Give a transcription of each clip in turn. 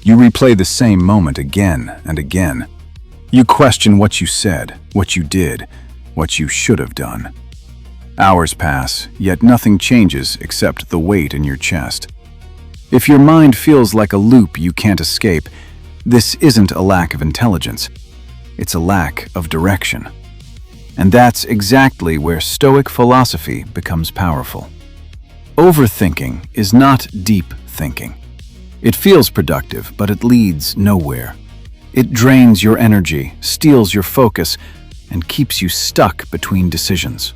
You replay the same moment again and again. You question what you said, what you did, what you should have done. Hours pass, yet nothing changes except the weight in your chest. If your mind feels like a loop you can't escape, this isn't a lack of intelligence. It's a lack of direction. And that's exactly where Stoic philosophy becomes powerful. Overthinking is not deep thinking. It feels productive, but it leads nowhere. It drains your energy, steals your focus, and keeps you stuck between decisions.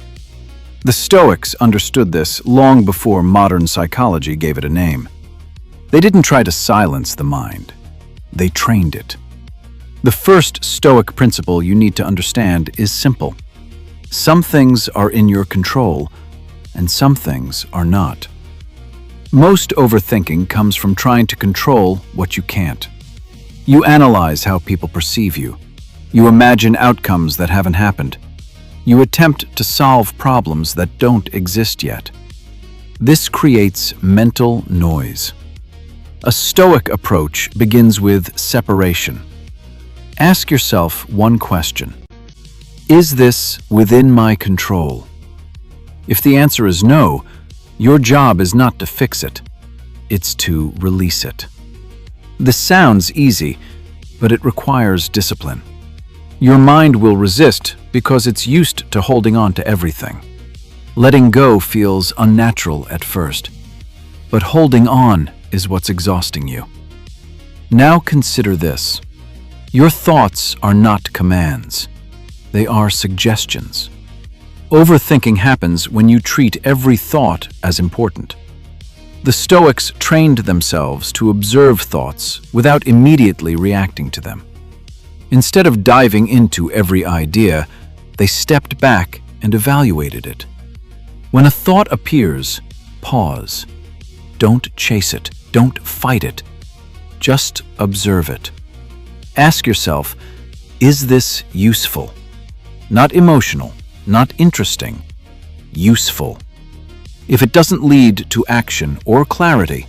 The Stoics understood this long before modern psychology gave it a name. They didn't try to silence the mind. They trained it. The first Stoic principle you need to understand is simple. Some things are in your control, and some things are not. Most overthinking comes from trying to control what you can't. You analyze how people perceive you. You imagine outcomes that haven't happened. You attempt to solve problems that don't exist yet. This creates mental noise. A Stoic approach begins with separation. Ask yourself one question. Is this within my control? If the answer is no, your job is not to fix it. It's to release it. This sounds easy, but it requires discipline. Your mind will resist because it's used to holding on to everything. Letting go feels unnatural at first, but holding on is what's exhausting you. Now consider this. Your thoughts are not commands. They are suggestions. Overthinking happens when you treat every thought as important. The Stoics trained themselves to observe thoughts without immediately reacting to them. Instead of diving into every idea, they stepped back and evaluated it. When a thought appears, pause. Don't chase it. Don't fight it. Just observe it. Ask yourself, is this useful? Not emotional, not interesting, useful. If it doesn't lead to action or clarity,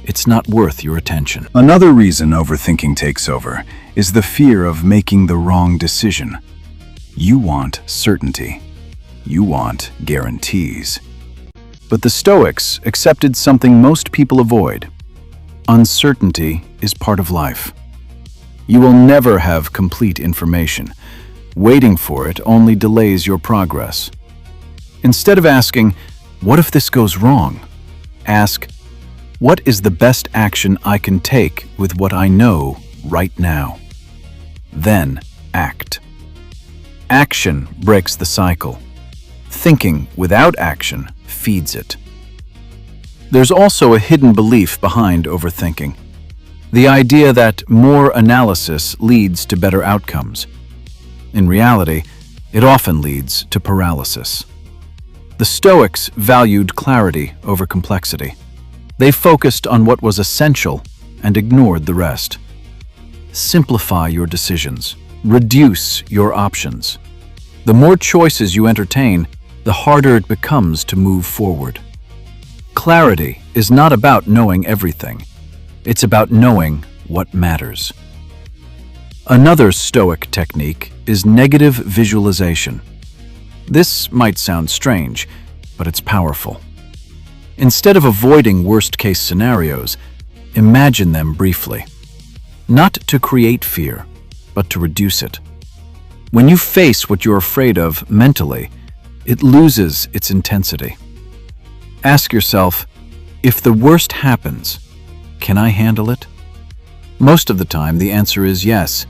it's not worth your attention. Another reason overthinking takes over is the fear of making the wrong decision. You want certainty. You want guarantees. But the Stoics accepted something most people avoid. Uncertainty is part of life. You will never have complete information. Waiting for it only delays your progress. Instead of asking, "What if this goes wrong?" ask, "What is the best action I can take with what I know right now?" Then act. Action breaks the cycle. Thinking without action feeds it. There's also a hidden belief behind overthinking. The idea that more analysis leads to better outcomes. In reality, it often leads to paralysis. The Stoics valued clarity over complexity. They focused on what was essential and ignored the rest. Simplify your decisions. Reduce your options. The more choices you entertain, the harder it becomes to move forward. Clarity is not about knowing everything. It's about knowing what matters. Another Stoic technique is negative visualization. This might sound strange, but it's powerful. Instead of avoiding worst-case scenarios, imagine them briefly. Not to create fear, but to reduce it. When you face what you're afraid of mentally, it loses its intensity. Ask yourself, if the worst happens, can I handle it? Most of the time, the answer is yes.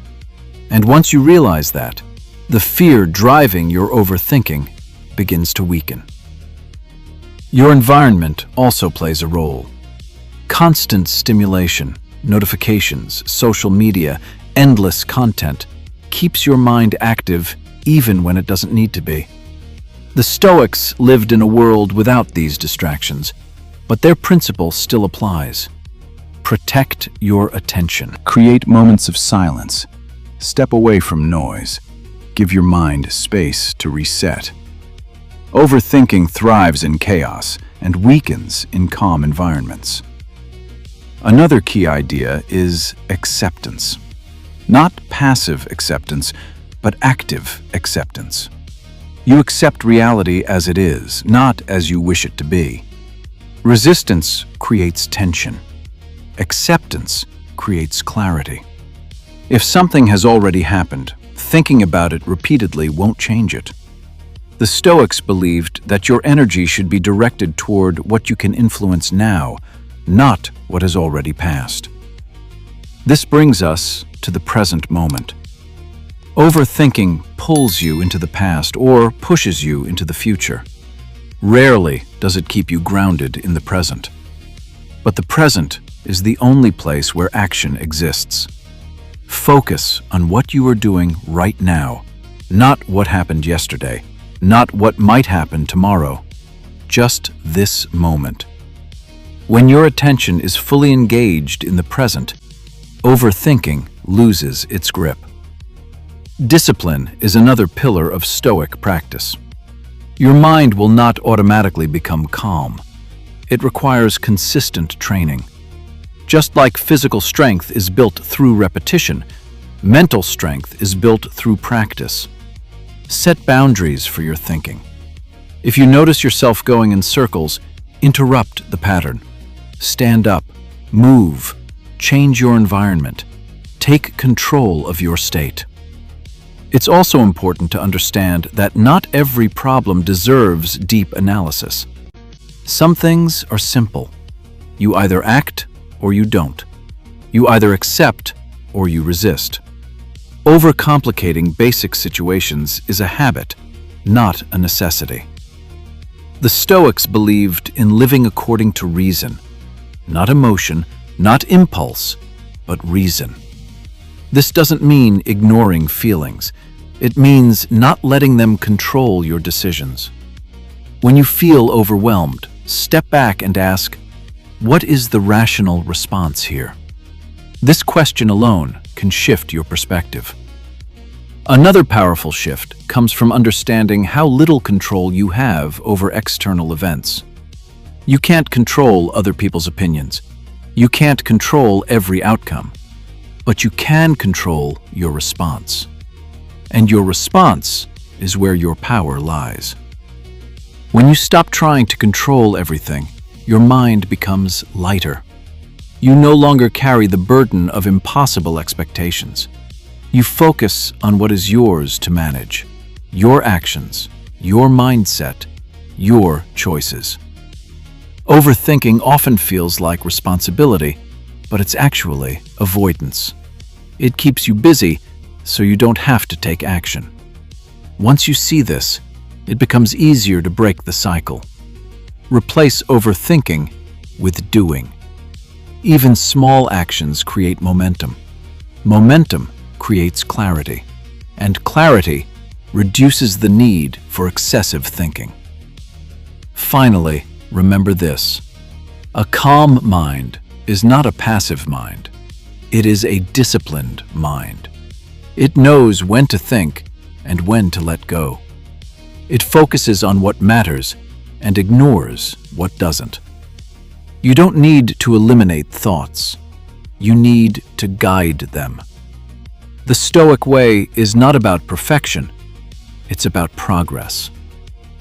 And once you realize that, the fear driving your overthinking begins to weaken. Your environment also plays a role. Constant stimulation, notifications, social media, endless content keeps your mind active even when it doesn't need to be. The Stoics lived in a world without these distractions, but their principle still applies. Protect your attention. Create moments of silence. Step away from noise. Give your mind space to reset. Overthinking thrives in chaos and weakens in calm environments. Another key idea is acceptance. Not passive acceptance, but active acceptance. You accept reality as it is, not as you wish it to be. Resistance creates tension. Acceptance creates clarity. If something has already happened, thinking about it repeatedly won't change it. The Stoics believed that your energy should be directed toward what you can influence now, not what has already passed. This brings us to the present moment. Overthinking pulls you into the past or pushes you into the future. Rarely does it keep you grounded in the present. But the present is the only place where action exists. Focus on what you are doing right now, not what happened yesterday, not what might happen tomorrow. Just this moment. When your attention is fully engaged in the present, overthinking loses its grip. Discipline is another pillar of Stoic practice. Your mind will not automatically become calm. It requires consistent training. Just like physical strength is built through repetition, mental strength is built through practice. Set boundaries for your thinking. If you notice yourself going in circles, interrupt the pattern. Stand up, move, change your environment. Take control of your state. It's also important to understand that not every problem deserves deep analysis. Some things are simple. You either act or you don't. You either accept or you resist. Overcomplicating basic situations is a habit, not a necessity. The Stoics believed in living according to reason, not emotion, not impulse, but reason. This doesn't mean ignoring feelings. It means not letting them control your decisions. When you feel overwhelmed, step back and ask, what is the rational response here? This question alone can shift your perspective. Another powerful shift comes from understanding how little control you have over external events. You can't control other people's opinions. You can't control every outcome. But you can control your response. And your response is where your power lies. When you stop trying to control everything, your mind becomes lighter. You no longer carry the burden of impossible expectations. You focus on what is yours to manage, your actions, your mindset, your choices. Overthinking often feels like responsibility, but it's actually avoidance. It keeps you busy, so you don't have to take action. Once you see this, it becomes easier to break the cycle. Replace overthinking with doing. Even small actions create momentum. Momentum creates clarity, and clarity reduces the need for excessive thinking. Finally, remember this. A calm mind is not a passive mind. It is a disciplined mind. It knows when to think and when to let go. It focuses on what matters and ignores what doesn't. You don't need to eliminate thoughts. You need to guide them. The Stoic way is not about perfection. It's about progress.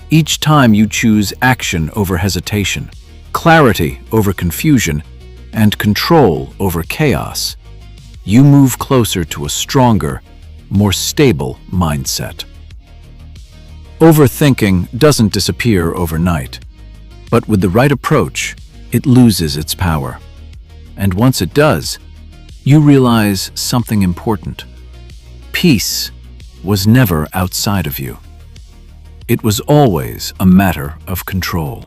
Each time you choose action over hesitation, clarity over confusion, and control over chaos, you move closer to a stronger, more stable mindset. Overthinking doesn't disappear overnight, but with the right approach, it loses its power. And once it does, you realize something important. Peace was never outside of you. It was always a matter of control.